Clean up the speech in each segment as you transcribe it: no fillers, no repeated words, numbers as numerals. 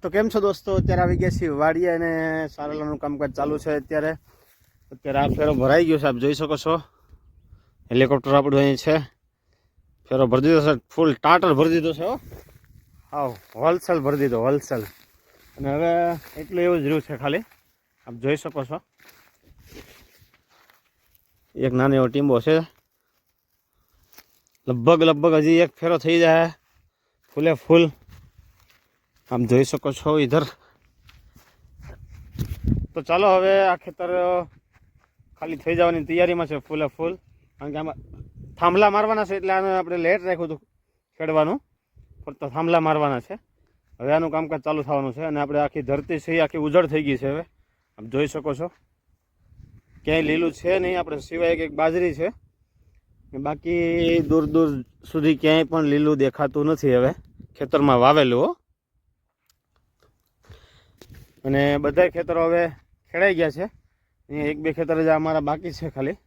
તો કેમ છો દોસ્તો? અત્યારે આવી ગયા છીએ વાડીએ અને સારલાનું કામકાજ ચાલુ છે. અત્યારે આ ફેરો ભરાઈ ગયો છે, આપ જોઈ શકો છો. હેલિકોપ્ટર આપણું અહીં છે. ફેરો ભરી દીધો છે, ફૂલ ટાટર ભરી દીધો છે. હા, હોલસેલ ભરી દીધો, હોલસેલ. અને હવે એટલું એવું જ રહ્યું છે ખાલી, આપ જોઈ શકો છો. એક નાનો એવો ટીમ્બો છે. લગભગ હજી એક ફેરો થઈ જાય ફૂલે ફૂલ. આપ જોઈ શકો છો ઇધર. તો ચાલો હવે આ ખેતર ખાલી થઈ જવાની તૈયારીમાં છે ફૂલે ફૂલ. કારણ કે આમાં થાંભલા મારવાના છે, એટલે આને આપણે લેટ રાખ્યું હતું ખેડવાનું, ફક્ત થાંભલા મારવાના છે. હવે આનું કામકાજ ચાલુ થવાનું છે. અને આપણે આખી ધરતી છે આખી ઉજળ થઈ ગઈ છે. હવે આપ જોઈ શકો છો ક્યાંય લીલું છે નહીં, આપણે સિવાય એક બાજરી છે. બાકી દૂર દૂર સુધી ક્યાંય પણ લીલું દેખાતું નથી હવે ખેતરમાં વાવેલું હો. અને બધા ખેતરો હવે ખેડાઈ ગયા છે. અહીંયા એક બે ખેતર જ અમારા બાકી છે. ખાલી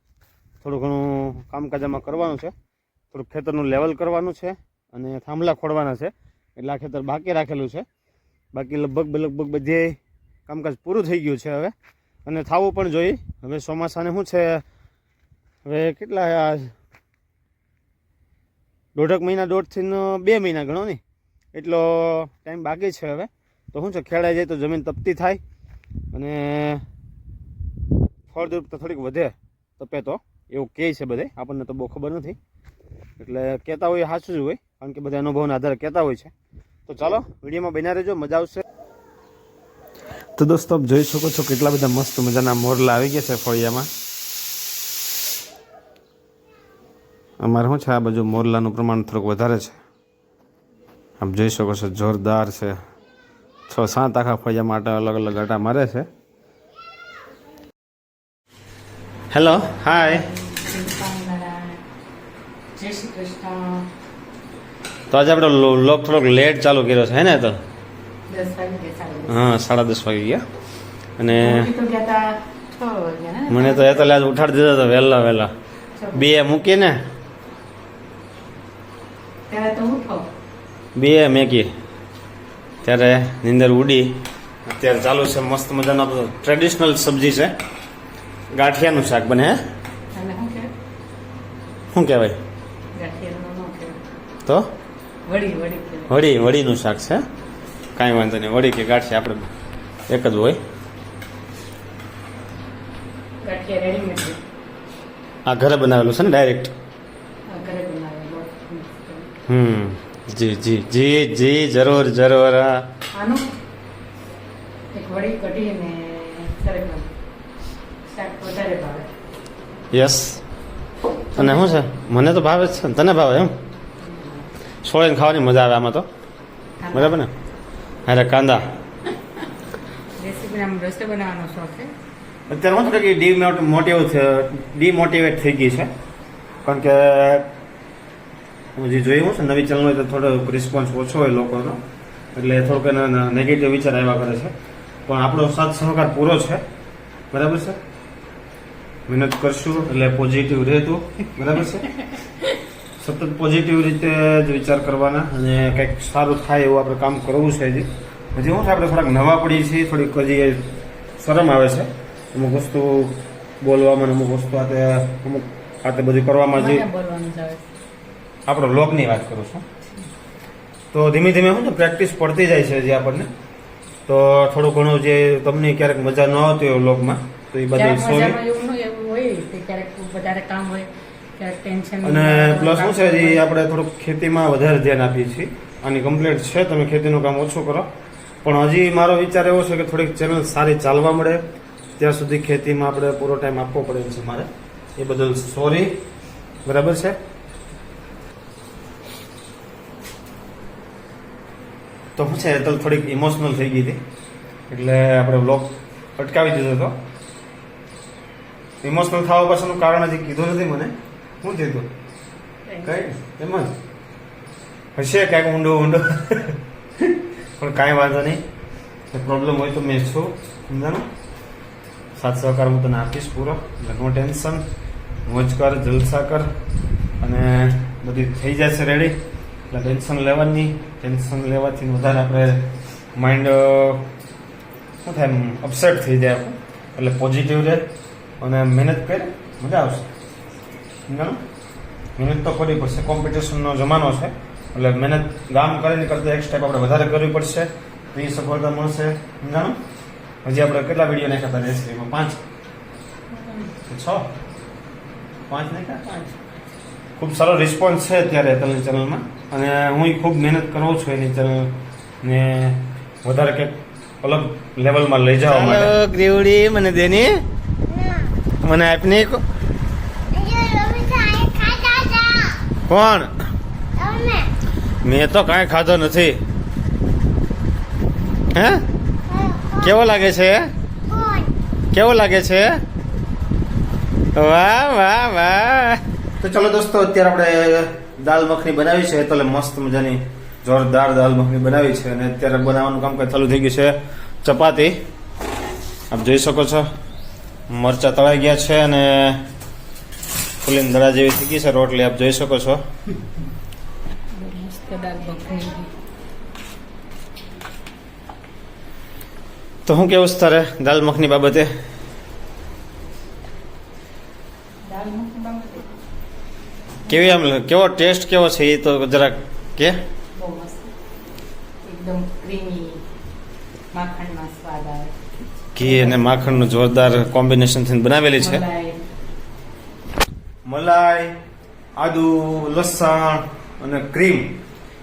થોડું ઘણું કામકાજ આમાં કરવાનું છે. થોડુંક ખેતરનું લેવલ કરવાનું છે અને થાંભલા ખોડવાના છે. એટલે આ ખેતર બાકી રાખેલું છે. બાકી લગભગ બધે કામકાજ પૂરું થઈ ગયું છે હવે, અને થવું પણ જોઈએ. હવે ચોમાસાને શું છે, હવે કેટલા દોઢ મહિનાથી 2 મહિના ગણો નહીં એટલો ટાઈમ બાકી છે હવે. તો શું છે, ખેડાઈ જાય તો જમીન તપતી થાય અને ફળદ્રુપતા થોડીક વધે, તપે તો એવું કહે છે બધે. આપણને તો બહુ ખબર નથી, એટલે કહેતા હોય સાચું જ હોય, કારણ કે બધા અનુભવના આધારે કહેતા હોય છે. તો ચાલો વિડીયોમાં બન્યા રહેજો, મજા આવશે. તો દોસ્તો આપ જોઈ શકો છો કેટલા બધા મસ્ત મજાના મોરલા આવી ગયા છે ફળિયામાં. અમારે શું છે, આ બાજુ મોરલાનું પ્રમાણ થોડુંક વધારે છે. આપ જોઈ શકો છો, જોરદાર છે. 6-7 આખા ફળિયા માટે અલગ આટા મારે છે. હેલો, હાય. જય શ્રી કૃષ્ણ. તો આજે આપણે લોક થોડોક લેટ ચાલુ કર્યો છે, હે ને? તો 10 વાગે ચાલુ. હા, 10:30 વાગી ગયા. અને તો ગયા 6 વાગ્યા ને. મને તો એ તો આજ ઉઠાડી દીધો હતો વહેલા 2 મૂકીને. ત્યારે તો ઉઠો 2 મેકી ત્યારે નીંદર ઉડી. અત્યારે ચાલુ છે મસ્ત મજાનો ટ્રેડિશનલ સબ્જી છે, ગાંઠિયાનું શાક બને. હે, અને શું કહેવાય ગાંઠિયાનું ન કહેવાય તો વડી વડીનું શાક છે. કાંઈ વાંધો નહીં, વડી કે ગાંઠિયા આપણે એક જ હોય. ગાંઠિયા રેડીમેડ છે. આ ઘરે બનાવેલું છે ને ડાયરેક્ટ? ઘરે બનાવેલો. જી જી જી જી જરૂર. આનું એક વડી કઢી ને સરગવાનું શાક વધારે ભાવે. યસ. અને શું છે, મને તો ભાવે જ છે, તને ભાવે એમ? છોડીને ખાવાની મજા આવે આમાં તો, બરાબર ને? અરે કાંદા રેસીપી આમ રસ્તે બનાવવાનો શોખ છે. અત્યારે હું થોડીક ડીમોટિવેટ થઈ ગઈ છે, કારણ કે હું જે જોયું છે નવી ચેનલ હોય તો થોડો રિસ્પોન્સ ઓછો હોય લોકોનો, એટલે થોડુંક એના નેગેટિવ વિચાર આવ્યા કરે છે. પણ આપણો સાથ સહકાર પૂરો છે, બરાબર છે? મહેનત કરશું એટલે પોઝિટિવ રહેતું, બરાબર છે? સતત પોઝિટિવ રીતે જ વિચાર કરવાના અને કંઈક સારું થાય એવું આપણે કામ કરવું છે. હજી શું છે, આપણે થોડાક નવા પડીએ છીએ, થોડીક હજી શરમ આવે છે અમુક વસ્તુ બોલવામાં, અમુક વસ્તુ અમુક બધું કરવામાં. જે બોલવાનું જ આવે. આપણો વ્લોગની વાત કરું છું, તો ધીમે શું છે, પ્રેક્ટિસ પડતી જાય છે જે આપણને. તો થોડું ઘણું જે તમને ક્યારેક મજા ન આવતી હોય વ્લોગમાં, તો એ બધા સોરી. અને પ્લસ શું છે, હજી આપણે થોડુંક ખેતીમાં વધારે ધ્યાન આપીએ છીએ. આની કમ્પ્લેટ છે, તમે ખેતીનું કામ ઓછું કરો. પણ હજી મારો વિચાર એવો છે કે થોડીક ચેનલ સારી ચાલવા મળે ત્યાં સુધી ખેતીમાં આપણે પૂરો ટાઈમ આપવો પડે છે મારે. એ બદલ સોરી, બરાબર છે? તો શું છે, તો થોડીક ઇમોશનલ થઈ ગઈ હતી, એટલે આપણે વ્લોગ અટકાવી દીધો હતો. ઇમોશનલ થવા પાછળનું કારણ હજી કીધું નથી મને. શું થયું? કઈ એમ જ હશે કાંઈક ઊંડો પણ કાંઈ વાંધો નહીં. પ્રોબ્લેમ હોય તો મેં છું, સમજાનું? સાથ સહકાર હું તને આપીશ પૂરો, એટલે નો ટેન્શન. મોજ કર, જલસા કર, અને બધી થઈ જશે રેડી. એટલે ટેન્શન લેવાથી વધારે આપણે માઇન્ડ શું થાય અપસેટ થઈ જાય આપણું. એટલે પોઝિટિવ રહે અને મહેનત કરે મજા આવશે. સમજાણું? મહેનત તો કરવી પડશે. કોમ્પિટિશનનો જમાનો છે એટલે મહેનત ગામ કરીને કરતાં એક સ્ટેપ આપણે વધારે કરવી પડશે તો એ સફળતા મળશે. સમજાણું? હજી આપણે કેટલા વિડીયો નાખ્યા હતા રેસીપીમાં? 5 5 નાખ્યા. ખૂબ સારો રિસ્પોન્સ છે અત્યારે તલની ચેનલમાં અને હું ખૂબ મહેનત કરું છું એની ચેનલને વધારે કંઈક અલગ લેવલમાં લઈ જવા માટે. ગ્રેવડી મને દેની મને આપની કોણ? મેં તો કાંઈ ખાધો નથી. હે કેવો લાગે છે? કેવો લાગે છે? વાહ વાહ વાહ. તો ચલો દોસ્તો અત્યારે આપણે દાલ મખની બનાવી છે તો મસ્ત મજાની જોરદાર દાલ મખની બનાવી છે અને અત્યારે બનાવવાનું કામ ચાલુ થઈ ગયું છે. ચપાતી આપ જોઈ શકો છો, મરચા તળાઈ ગયા છે અને ફૂલીને દડા જેવી થઈ ગઈ છે. રોટલી આપ જોઈ શકો છો. મસ્ત દાળ મખની. તો શું કેવું છે તારે દાલ મખની બાબતે? દાળ મખની બાબતે કેવી આમ કેવો ટેસ્ટ કેવો છે એ તો જરાક કે. બહુ મસ્ત, એકદમ ક્રીમી, માખણમાં સ્વાદ આવે. ઘી અને માખણનું જોરદાર કોમ્બિનેશનથી બનાવેલી છે. મલાઈ, આદુ, લસણ અને ક્રીમ,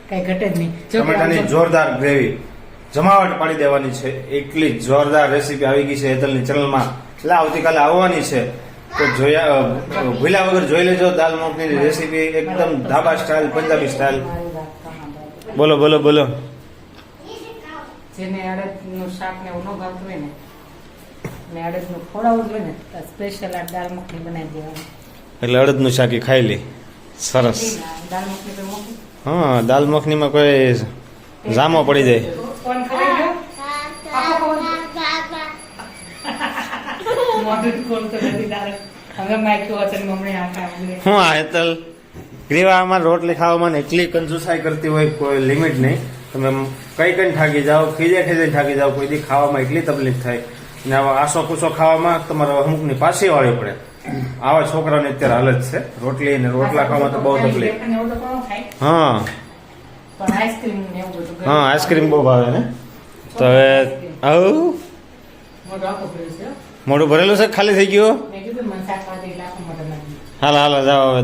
કઈ ઘટે જ નહીં. ટમેટાની જોરદાર ગ્રેવી જમાવટ પાડી દેવાની છે. એટલી જોરદાર રેસીપી આવી ગઈ છે હેતલની ચેનલમાં. એટલે આવતીકાલે આવવાની છે તો જોયા ભૂલ્યા વગર જોઈ લેજો દાલ મખની રેસીપી. એકદમ ધાબા સ્ટાઇલ, પંજાબી સ્ટાઇલ. બોલો બોલો બોલો. જેને અડદનું શાક ને એવું ન ભાવતું હોય ને અડદનું ખોડાવું જોઈએ ને તો સ્પેશિયલ આ દાળ મખની બનાવી દેવાની. એટલે અડદનું શાક ઈ ખાઈ લે. સરસ. દાળ મખની તો મોકલી. હા, દાલ મખનીમાં કોઈ જામો પડી જાય. કોણ ખવાઈ ગયો? મોઢું કોણ તો નથી દાળ. હવે માખ્યું હશે ને મમ્મી આ ખાય. હું આ હેતલ ગ્રેવામાં રોટલી ખાવામાં એટલી કંજુસાઈ કરતી હોય કોઈ લિમિટ નહીં. તમે કઈ થાકી જાઓ, ખીજે થાકી જાઓ, કોઈ દી ખાવામાં એટલી તકલીફ થાય ને આવા આસો કુસો ખાવામાં તમારે અમુકની પાછી વાળી પડે. આવા છોકરાને અત્યારે હાલત છે. રોટલી ને રોટલા ખાવામાં તો બહુ તકલીફ. એવું તો કોણ ખાય? હા પણ આઈસ્ક્રીમ ને એવું બધું. હા, આઈસ્ક્રીમ બહુ ભાવે ને. તો હવે આવું મોઢું આખું ભર્યું છે. મોઢું ભરેલું છે ખાલી થઈ ગયું. મેં કીધું મને શાક ખાધી એટલે આખું મોઢું નાખ્યું. હાલ હાલ જાઓ હવે.